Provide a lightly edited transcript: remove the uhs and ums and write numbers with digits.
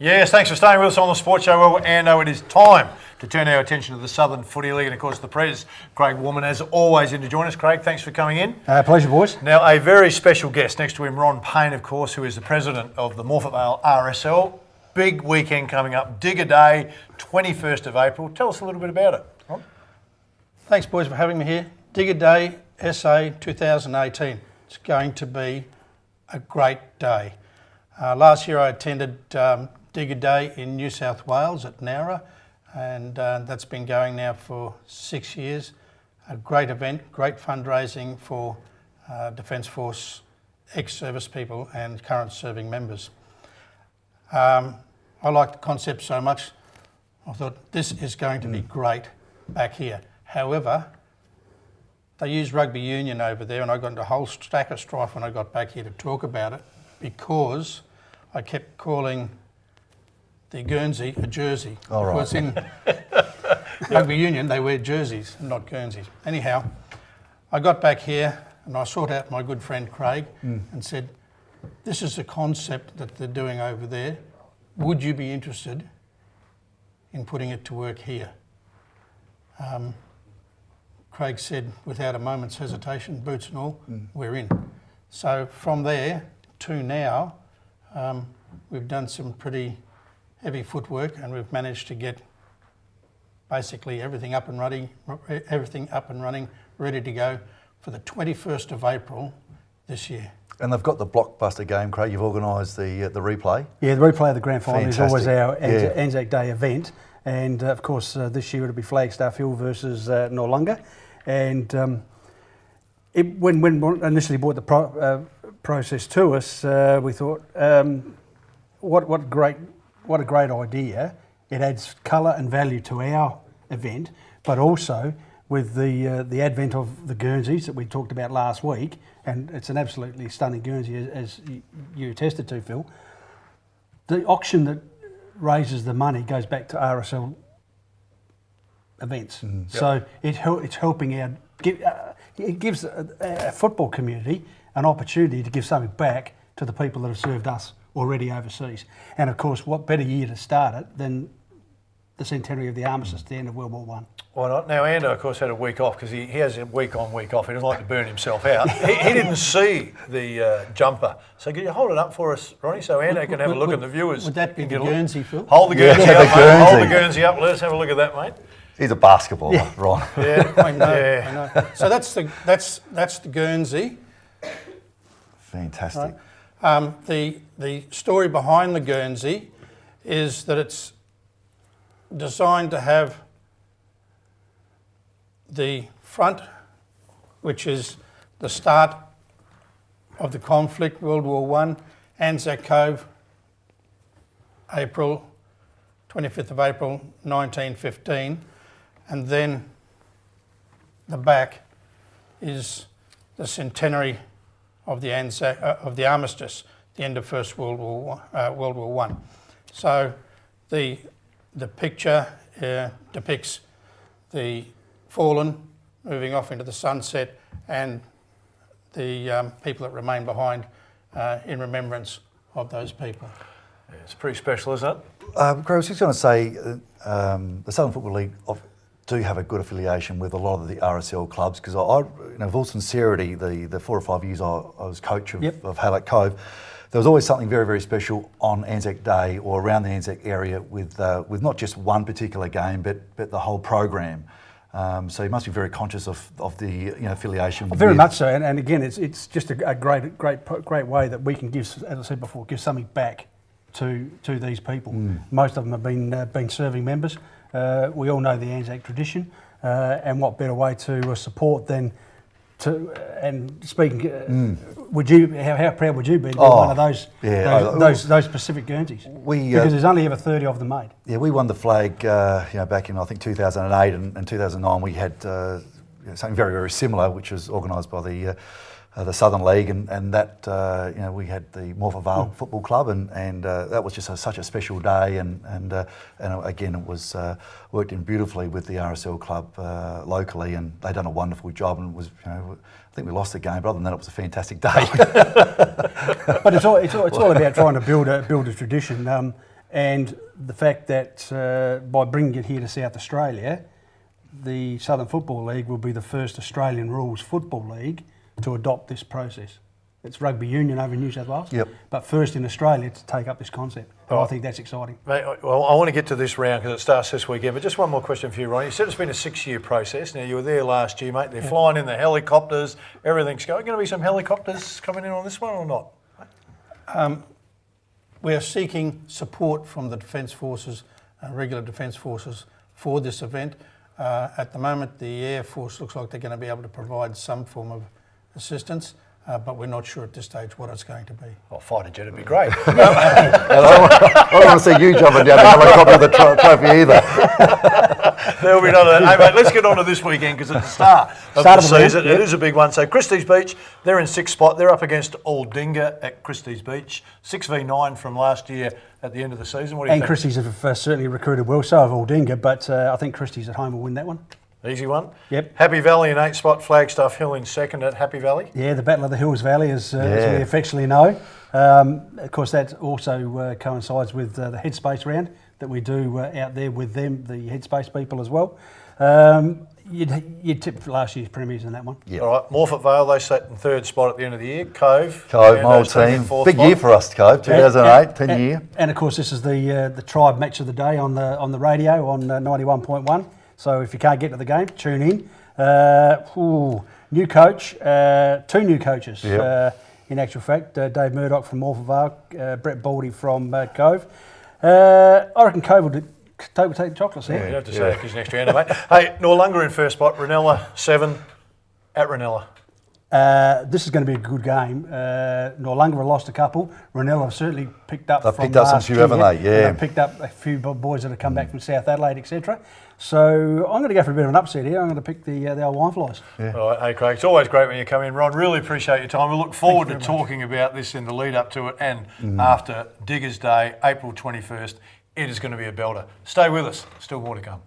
Yes, thanks for staying with us on the Sports Show. Well, Ando, it is time to turn our attention to the Southern Footy League and, of course, the Pres, Craig Warman, as always, in to join us. Craig, thanks for coming in. Pleasure, boys. Now, a very special guest next to him, Ron Payne, of course, who is the president of the Morphett Vale RSL. Big weekend coming up, Digger Day, 21st of April. Tell us a little bit about it, Ron. Thanks, boys, for having me here. Digger Day, SA 2018. It's going to be a great day. Last year I attended Digger Day in New South Wales at Nowra, and that's been going now for 6 years. A great event, great fundraising for Defence Force ex-service people and current serving members. I like the concept so much, I thought this is going to be great back here. However, they use rugby union over there, and I got into a whole stack of strife when I got back here to talk about it, because I kept calling the Guernsey a jersey. All right. Because in rugby union they wear jerseys, not Guernseys. Anyhow, I got back here and I sought out my good friend Craig and said, this is a concept that they're doing over there. Would you be interested in putting it to work here? Craig said, without a moment's hesitation, boots and all, we're in. So from there to now, we've done some pretty heavy footwork, and we've managed to get basically everything up and running, ready to go for the 21st of April this year. And they've got the blockbuster game, Craig. You've organised the replay. Yeah, the replay of the grand final is always our Fantastic. Anzac Day event, and of course this year it'll be Flagstaff Hill versus Noarlunga. And when we initially brought the process to us, we thought, what a great idea. It adds colour and value to our event, but also with the advent of the Guernseys that we talked about last week, and it's an absolutely stunning Guernsey, as you attested to, Phil. The auction that raises the money goes back to RSL events. So it's helping out. It gives a football community an opportunity to give something back to the people that have served us already overseas. And of course, what better year to start it than the centenary of the armistice at the end of World War I. Why not? Now, Ando, of course, had a week off because he has a week on, week off. He doesn't like to burn himself out. he didn't see the jumper. So could you hold it up for us, Ronnie, so Ando can have a look at the viewers? Would that be the Guernsey, Phil? Hold the Guernsey up, mate. Hold the Guernsey up. Let us have a look at that, mate. He's a basketballer, Ron. Yeah, I know. So that's the Guernsey. Fantastic. Right. The story behind the Guernsey is that it's designed to have the front, which is the start of the conflict, World War I, Anzac Cove, 25th of April 1915, and then the back is the centenary of the armistice, the end of First World War I. So the picture depicts the fallen moving off into the sunset, and the people that remain behind in remembrance of those people. Yeah, it's pretty special, isn't it? Craig, I was just going to say, the Southern Football League do have a good affiliation with a lot of the RSL clubs, because with all sincerity, the 4 or 5 years I was coach of Hallett Cove, there was always something very, very special on Anzac Day or around the Anzac area with not just one particular game, but the whole program. So you must be very conscious of the affiliation. Very much so, and again, it's just a great way that we can give, as I said before, give something back to these people. Most of them have been serving members. We all know the Anzac tradition, and what better way to support than to, and speaking, would you? How proud would you be to be one of those those Pacific Guernseys? Because there's only ever 30 of them made. Yeah, we won the flag, back in I think 2008 and 2009. We had something very, very similar, which was organised by the Southern League, and that we had the Morphett Vale Football Club, and that was just such a special day, and again it was worked in beautifully with the RSL club locally, and they done a wonderful job, and it was I think we lost the game, but other than that, it was a fantastic day. But it's all about trying to build a tradition. And the fact that by bringing it here to South Australia, the Southern Football League will be the first Australian rules football league to adopt this process. It's rugby union over in New South Wales, Yep. but first in Australia to take up this concept. And I think that's exciting. Mate, well, I want to get to this round because it starts this weekend, but just one more question for you, Ronnie. You said it's been a 6-year process. Now, you were there last year, mate. They're flying in the helicopters. Everything's going. Going to be some helicopters coming in on this one or not? We are seeking support from the Defence Forces, regular Defence Forces, for this event. At the moment, the Air Force looks like they're going to be able to provide some form of assistance, but we're not sure at this stage what it's going to be. Oh, fighter jet would be great. I don't want to see you jumping down the helicopter with the trophy either. There'll be none of that. Hey, mate, let's get on to this weekend because it's the start of the season. It is a big one. So Christie's Beach, they're in 6th spot. They're up against Aldinga at Christie's Beach. 6v9 from last year at the end of the season. What do you think? And Christie's have certainly recruited well, so have Aldinga, but I think Christie's at home will win that one. Easy one. Yep. Happy Valley in 8th spot. Flagstaff Hill in 2nd at Happy Valley. Yeah, the Battle of the Hills Valley, as we affectionately know. Of course, that also coincides with the Headspace round that we do out there with them, the Headspace people as well. You'd tip last year's premiers in that one. Yep. All right, Morphett Vale, they sat in 3rd spot at the end of the year. Cove, My old team. Big year for us, Cove. 2008, 10 year. And of course, this is the tribe match of the day on the radio on 91.1. So if you can't get to the game, tune in. New coach, 2 new coaches. In actual fact, Dave Murdoch from Morphett Vale, Brett Baldy from Cove. I reckon Cove will take the chocolates You there. don't have to say that because you're next round, mate. Hey, Norlunga in 1st spot. Ranella 7 at Ranella. This is going to be a good game. Norlunga have lost a couple. Ranella have certainly picked up They've from picked up some last few, year. haven't they? Yeah. They've picked up a few boys that have come back from South Adelaide, etc. So I'm going to go for a bit of an upset here. I'm going to pick the old Wineflies. All right, hey Craig, it's always great when you come in, Ron. Really appreciate your time. We look forward to talking about this in the lead up to it and after Diggers Day, April 21st. It is going to be a belter. Stay with us. Still more to come.